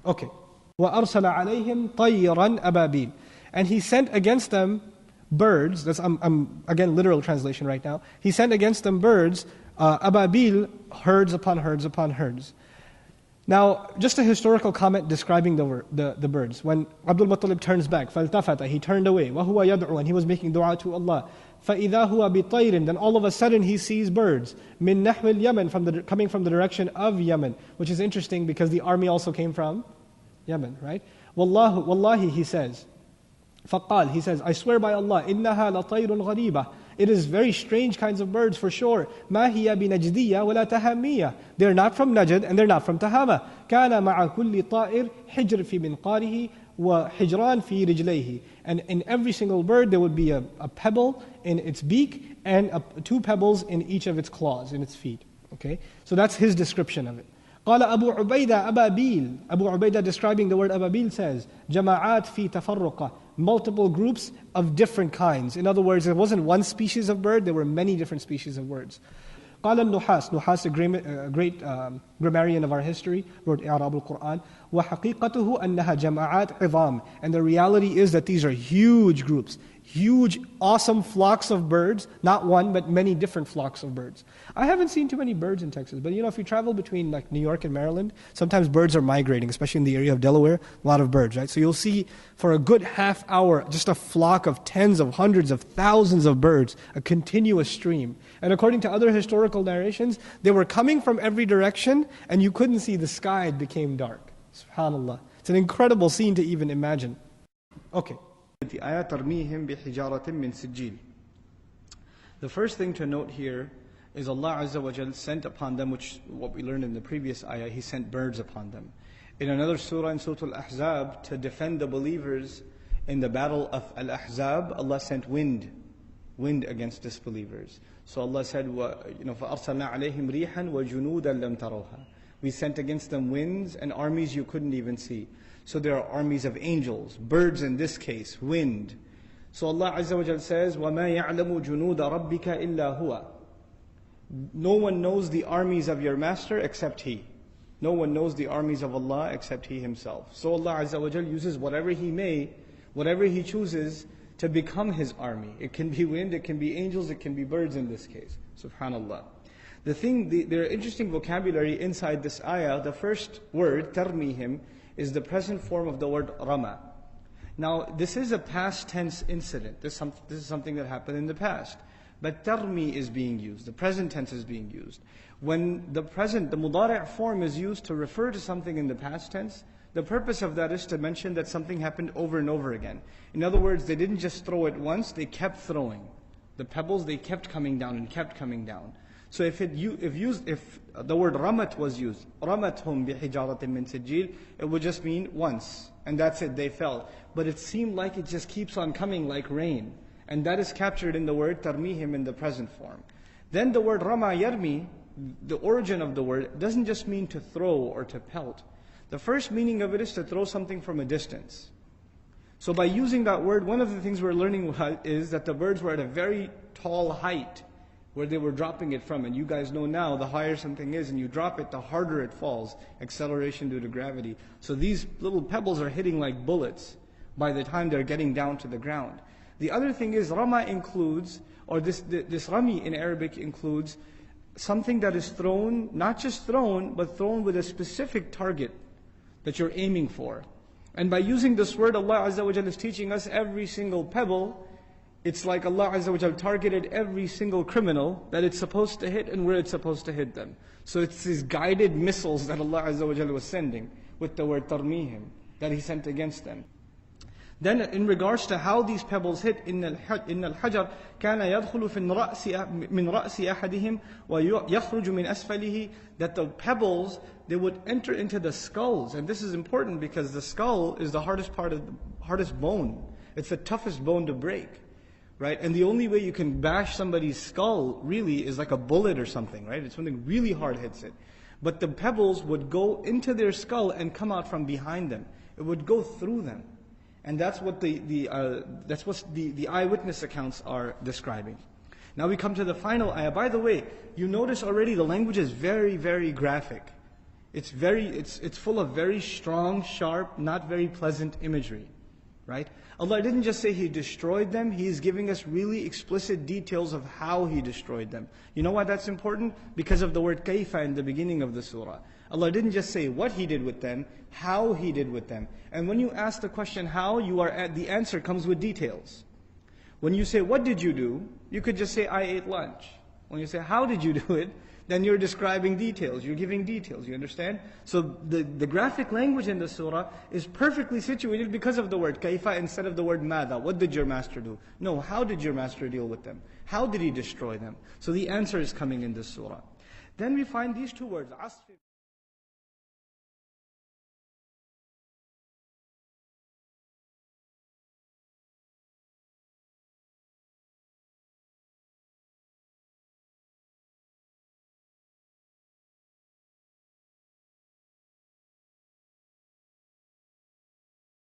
Okay. وَأَرْسَلَ عَلَيْهِمْ طَيْرًا أَبَابِيلَ. And he sent against them birds, that's I'm again literal translation right now. He sent against them birds, ababil, herds upon herds upon herds. Now, just a historical comment describing the birds. When Abdul Muttalib turns back, فَالْتَفَتَ, he turned away, وَهُوَ يَدْعُو, and he was making dua to Allah. فَإِذَا هُوَ بِطَيْرٍ, then all of a sudden he sees birds. مِن نَحْوِ الْيَمَنِ, coming from the direction of Yemen, which is interesting because the army also came from Yemen, right? Wallahi, he says, فَقَالْ, he says, I swear by Allah, إِنَّهَا لَطَيْرٌ غَرِيبَةٌ, it is very strange kinds of birds for sure. مَا هِيَ بِنَجْدِيَّةٍ وَلَا تَهَامِيَّةٍ, they're not from Najd and they're not from Tahama. كَانَ مَعَ كُلِّ طَائِرٍ حِجْرٍ فِي مِنْقَارِهِ وَحِجْرَانٍ فِي رِجْلَيْهِ, and in every single bird there would be a pebble in its beak and two pebbles in each of its claws, in its feet. Okay, so that's his description of it. قال أبو عبيدة أبابيل, Abu Ubaidah describing the word ababil says, جماعات في تفرقة, multiple groups of different kinds. In other words, it wasn't one species of bird, there were many different species of birds. قال النحاس, a great grammarian of our history, wrote إعراب القرآن, وحقيقته أنها جماعات عظام, and the reality is that these are huge groups, huge, awesome flocks of birds, not one, but many different flocks of birds. I haven't seen too many birds in Texas, but if you travel between like New York and Maryland, sometimes birds are migrating, especially in the area of Delaware, a lot of birds, right? So you'll see for a good half hour, just a flock of tens of hundreds of thousands of birds, a continuous stream. And according to other historical narrations, they were coming from every direction, and you couldn't see the sky, it became dark. SubhanAllah. It's an incredible scene to even imagine. Okay. The first thing to note here is Allah Azza wa Jal sent upon them, which what we learned in the previous ayah, He sent birds upon them. In another surah, in Surah Al Ahzab, to defend the believers in the battle of Al Ahzab, Allah sent wind against disbelievers. So Allah said, فَأَرْسَلْنَا عَلَيْهِمْ رِيحًا وَجُنُودًا لَمْ تَرَوْهَا. We sent against them winds and armies you couldn't even see. So there are armies of angels, birds in this case, wind. So Allah Azza wa Jal says, وَمَا يَعْلَمُ جُنُودَ رَبِّكَ إِلَّا هُوَ. No one knows the armies of your master except He. No one knows the armies of Allah except He Himself. So Allah Azza wa Jal uses whatever He chooses to become His army. It can be wind, it can be angels, it can be birds in this case. Subhanallah. There are interesting vocabulary inside this ayah. The first word, tarmihim, is the present form of the word rama. Now, this is a past tense incident. This is something that happened in the past. But tarmi is being used. The present tense is being used. When the mudari' form is used to refer to something in the past tense, the purpose of that is to mention that something happened over and over again. In other words, they didn't just throw it once, they kept throwing. The pebbles, they kept coming down and kept coming down. So if the word ramat was used, ramathum bihijaratin min sijil, it would just mean once, and that's it, they fell. But it seemed like it just keeps on coming like rain, and that is captured in the word tarmihim in the present form. Then the word rama yarmi, the origin of the word, doesn't just mean to throw or to pelt. The first meaning of it is to throw something from a distance. So by using that word, one of the things we're learning is that the birds were at a very tall height where they were dropping it from. And you guys know now, the higher something is and you drop it, the harder it falls. Acceleration due to gravity. So these little pebbles are hitting like bullets by the time they're getting down to the ground. The other thing is, rama includes, or this rami in Arabic includes something that is thrown, not just thrown, but thrown with a specific target that you're aiming for. And by using this word, Allah Azza wa Jalla is teaching us every single pebble, it's like Allah Azza wa Jalla targeted every single criminal that it's supposed to hit and where it's supposed to hit them. So it's these guided missiles that Allah Azza wa Jalla was sending with the word tarmihim, that He sent against them. Then in regards to how these pebbles hit, إِنَّ الْحَجَرَ كَانَ يَدْخُلُ مِنْ رَأْسِ أَحَدِهِمْ وَيَخْرُجُ مِنْ أَسْفَلِهِ. That the pebbles, they would enter into the skulls. And this is important because the skull is the hardest bone. It's the toughest bone to break. Right? And the only way you can bash somebody's skull really is like a bullet or something, right? It's something really hard hits it. But the pebbles would go into their skull and come out from behind them. It would go through them. And that's what the eyewitness accounts are describing. Now we come to the final ayah. By the way, you notice already the language is very, very graphic. It's full of very strong, sharp, not very pleasant imagery. Right? Allah didn't just say He destroyed them, He is giving us really explicit details of how He destroyed them. You know why that's important? Because of the word kayfa in the beginning of the surah. Allah didn't just say what He did with them, how He did with them. And when you ask the question how, the answer comes with details. When you say what did you do, you could just say I ate lunch. When you say how did you do it, then you're describing details, you're giving details, you understand? So the graphic language in the surah is perfectly situated because of the word kaifa instead of the word mada. What did your master do? No, how did your master deal with them? How did he destroy them? So the answer is coming in this surah. Then we find these two words, asf.